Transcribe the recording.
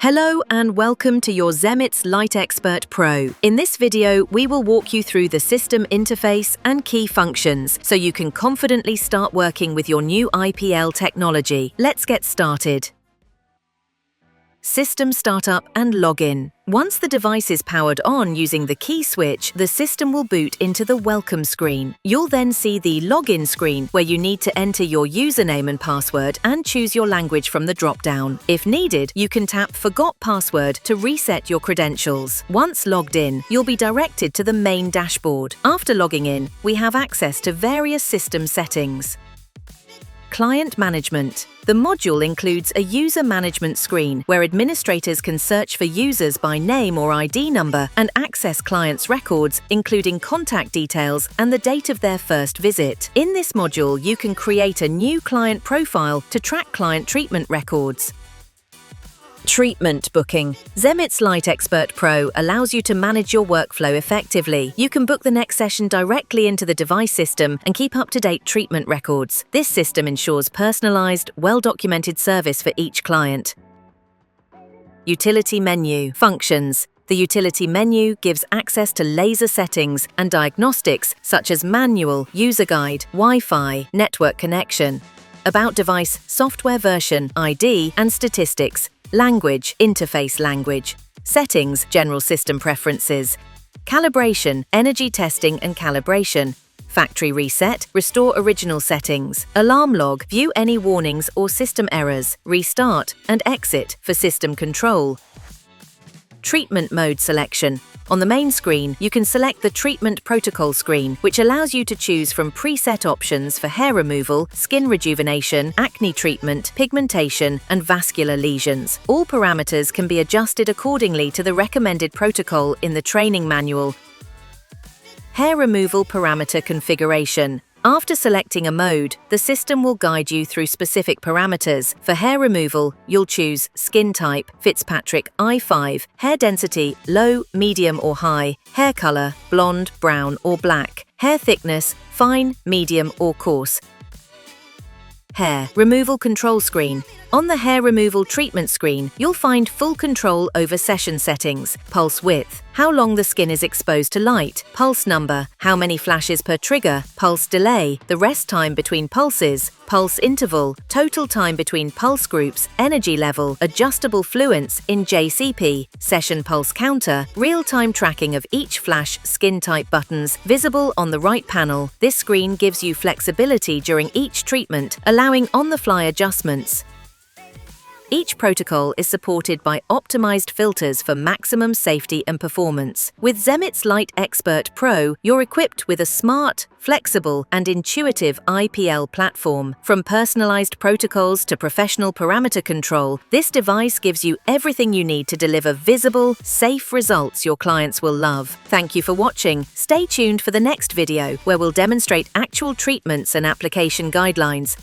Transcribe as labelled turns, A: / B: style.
A: Hello and welcome to your Zemits Light Expert Pro. In this video, we will walk you through the system interface and key functions so you can confidently start working with your new IPL technology. Let's get started. System startup and login. Once the device is powered on using the key switch, the system will boot into the welcome screen. You'll then see the login screen where you need to enter your username and password and choose your language from the drop-down. If needed, you can tap Forgot Password to reset your credentials. Once logged in, you'll be directed to the main dashboard. After logging in, we have access to various system settings. Client Management. The module includes a user management screen where administrators can search for users by name or ID number and access clients' records, including contact details and the date of their first visit. In this module, you can create a new client profile to track client treatment records. Treatment booking. Zemits Light Expert Pro allows you to manage your workflow effectively. You can book the next session directly into the device system and keep up-to-date treatment records. This system ensures personalized, well-documented service for each client. Utility menu. Functions. The utility menu gives access to laser settings and diagnostics such as manual, user guide, Wi-Fi, network connection. About device, software version, ID, and statistics. Language, interface language. Settings, general system preferences. Calibration, energy testing and calibration. Factory reset, restore original settings. Alarm log, view any warnings or system errors. Restart and exit for system control. Treatment mode selection. On the main screen, you can select the treatment protocol screen, which allows you to choose from preset options for hair removal, skin rejuvenation, acne treatment, pigmentation, and vascular lesions. All parameters can be adjusted accordingly to the recommended protocol in the training manual. Hair removal parameter configuration. After selecting a mode, the system will guide you through specific parameters. For hair removal, you'll choose skin type, Fitzpatrick I5, hair density, low, medium or high, hair color, blonde, brown or black, hair thickness, fine, medium or coarse. Hair removal control screen. On the hair removal treatment screen, you'll find full control over session settings, pulse width, how long the skin is exposed to light, pulse number, how many flashes per trigger, pulse delay, the rest time between pulses, pulse interval, total time between pulse groups, energy level, adjustable fluence in JCP, session pulse counter, real-time tracking of each flash skin type buttons visible on the right panel. This screen gives you flexibility during each treatment, allowing on-the-fly adjustments. Each protocol is supported by optimized filters for maximum safety and performance. With Zemits Light Expert Pro, you're equipped with a smart, flexible, and intuitive IPL platform. From personalized protocols to professional parameter control, this device gives you everything you need to deliver visible, safe results your clients will love. Thank you for watching. Stay tuned for the next video, where we'll demonstrate actual treatments and application guidelines.